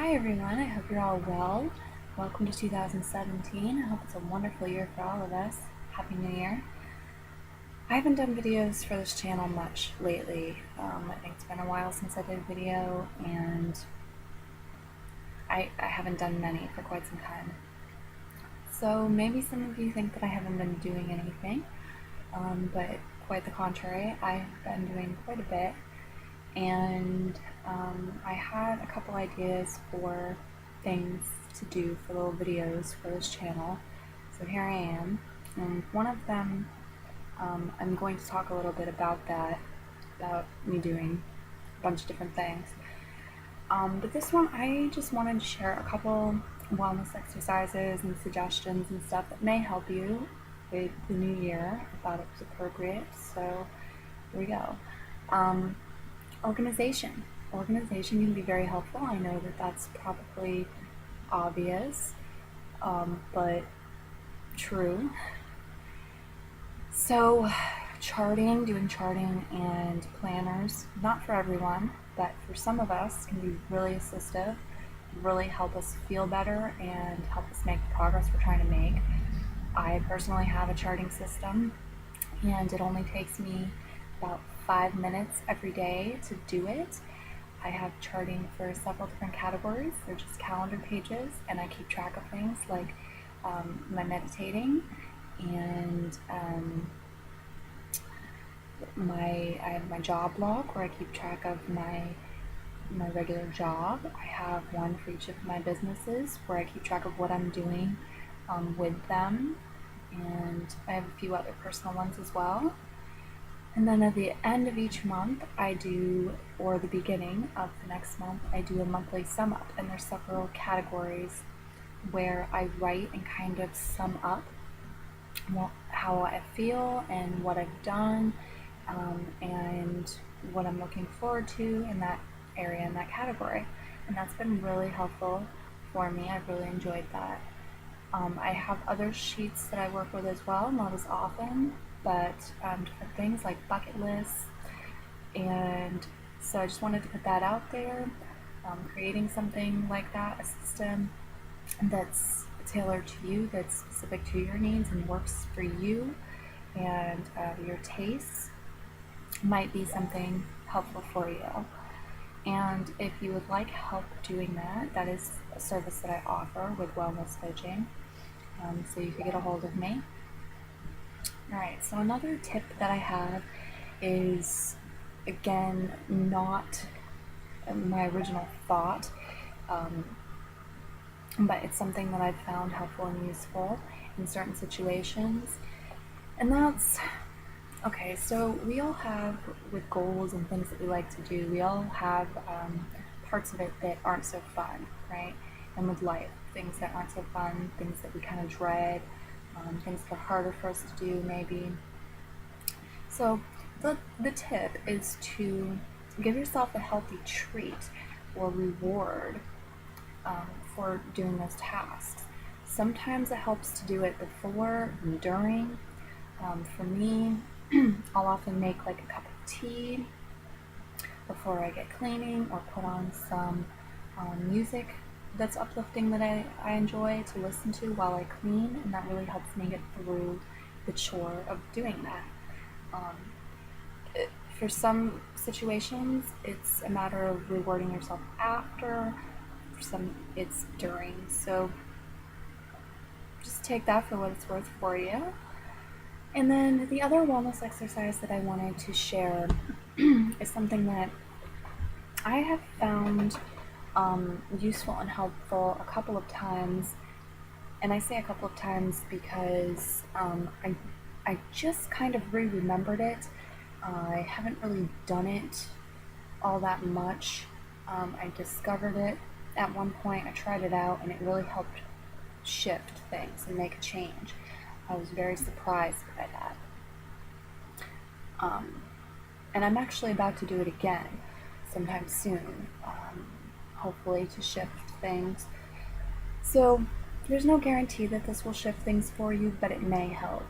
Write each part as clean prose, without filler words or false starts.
Hi everyone, I hope you're all well. Welcome to 2017. I hope it's a wonderful year for all of us. Happy New Year. I haven't done videos for this channel much lately. I think it's been a while since I did a video, and I haven't done many for quite some time. So maybe some of you think that I haven't been doing anything, but quite the contrary. I've been doing quite a bit, and I had a couple ideas for things to do for little videos for this channel, so here I am. And one of them, I'm going to talk a little bit about that, about me doing a bunch of different things. But this one, I just wanted to share a couple wellness exercises and suggestions and stuff that may help you with the new year. I thought it was appropriate, so here we go. Organization. Organization can be very helpful. I know that that's probably obvious, but true. So, doing charting and planners, not for everyone, but for some of us, can be really assistive, really help us feel better and help us make the progress we're trying to make. I personally have a charting system, and it only takes me about 5 minutes every day to do it. I have charting for several different categories. They're just calendar pages, and I keep track of things like my meditating and I have my job log where I keep track of my regular job. I have one for each of my businesses where I keep track of what I'm doing with them, and I have a few other personal ones as well. And then at the end of each month, or the beginning of the next month, I do a monthly sum up, and there's several categories where I write and kind of sum up how I feel and what I've done, and what I'm looking forward to in that area, in that category. And that's been really helpful for me. I've really enjoyed that. I have other sheets that I work with as well, not as often, but different things like bucket lists. And so I just wanted to put that out there, creating something like that, a system that's tailored to you, that's specific to your needs and works for you and your tastes, might be something helpful for you. And if you would like help doing that, that is a service that I offer with wellness coaching, so you can get a hold of me. Alright, so another tip that I have is, again, not my original thought, but it's something that I've found helpful and useful in certain situations. And that's, okay, so we all have, with goals and things that we like to do, we all have parts of it that aren't so fun, right? And with life, things that aren't so fun, things that we kind of dread, things that are harder for us to do maybe. So the tip is to give yourself a healthy treat or reward for doing those tasks. Sometimes it helps to do it before and during. For me, I'll often make like a cup of tea before I get cleaning, or put on some music that's uplifting that I enjoy to listen to while I clean, and that really helps me get through the chore of doing that. For some situations, it's a matter of rewarding yourself after. For some, it's during. So just take that for what it's worth for you. And then the other wellness exercise that I wanted to share is something that I have found useful and helpful a couple of times. And I say a couple of times because I just kind of remembered it. I haven't really done it all that much. I discovered it at one point. I tried it out, and it really helped shift things and make a change. I was very surprised by that. And I'm actually about to do it again sometime soon, hopefully to shift things. So there's no guarantee that this will shift things for you, but it may help.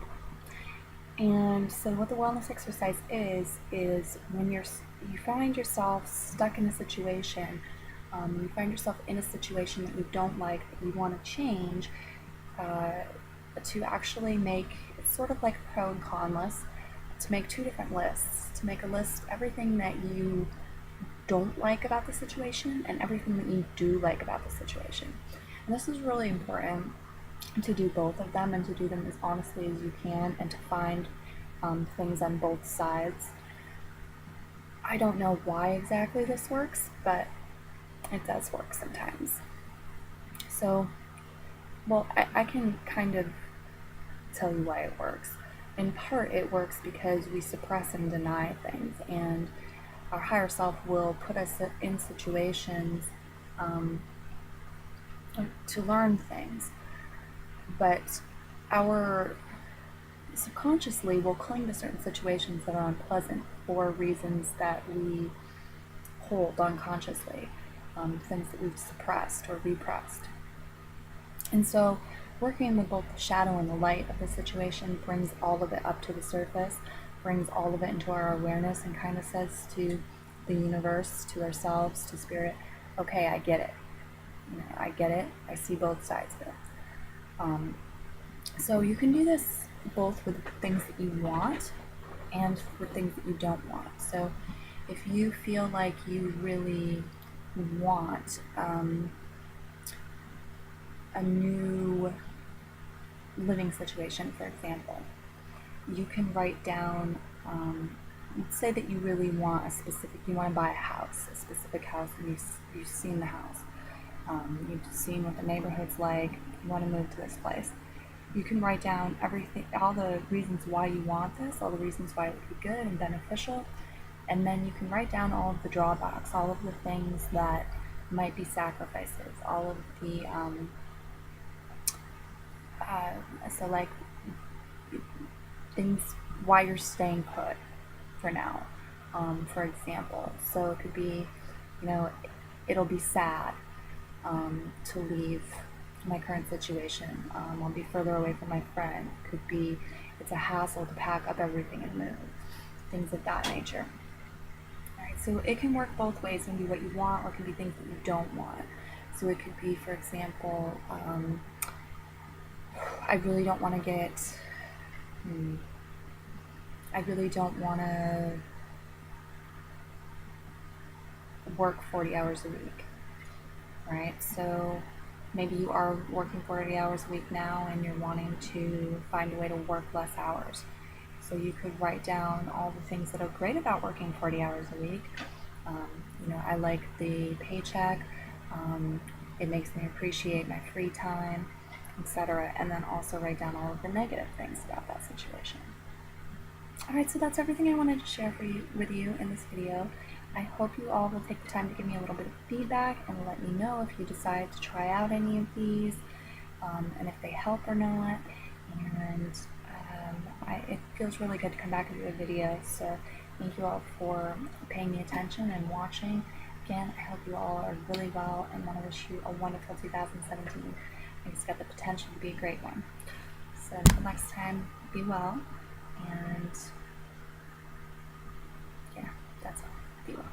And so what the wellness exercise is when you find yourself stuck in a situation You find yourself in a situation that you don't like, that you want to change, to actually make, it's sort of like a pro and con list, to make two different lists, to make a list everything that you don't like about the situation and everything that you do like about the situation. And this is really important, to do both of them and to do them as honestly as you can, and to find things on both sides. I don't know why exactly this works, but it does work sometimes. So, well, I can kind of tell you why it works. In part, it works because we suppress and deny things, and our higher self will put us in situations um, to learn things. But our subconsciously will cling to certain situations that are unpleasant for reasons that we hold unconsciously, things that we've suppressed or repressed. And so, working with both the shadow and the light of the situation brings all of it up to the surface, brings all of it into our awareness, and kind of says to the universe, to ourselves, to spirit, okay, I get it. I get it. I see both sides of it. So you can do this both with things that you want and with things that you don't want. So if you feel like you really want a new living situation, for example, you can write down, say that you really want you want to buy a specific house, and you've seen the house. You've seen what the neighborhood's like, you want to move to this place. You can write down everything, all the reasons why you want this, all the reasons why it would be good and beneficial, and then you can write down all of the drawbacks, all of the things that might be sacrifices, all of the, so like things why you're staying put for now, for example. So it could be, it'll be sad to leave my current situation. I'll be further away from my friend. Could be it's a hassle to pack up everything and move. Things of that nature. Alright, so it can work both ways. It can be what you want, or it can be things that you don't want. So it could be, for example, I really don't want to get. I really don't want to work 40 hours a week. Right? So maybe you are working 40 hours a week now and you're wanting to find a way to work less hours. So you could write down all the things that are great about working 40 hours a week. I like the paycheck. It makes me appreciate my free time, etc. And then also write down all of the negative things about that situation. Alright, so that's everything I wanted to share with you in this video. I hope you all will take the time to give me a little bit of feedback and let me know if you decide to try out any of these, and if they help or not. And it feels really good to come back and do a video, so thank you all for paying me attention and watching. Again, I hope you all are really well and want to wish you a wonderful 2017. I think it's got the potential to be a great one. So until next time, be well, and yeah, that's all. Be well.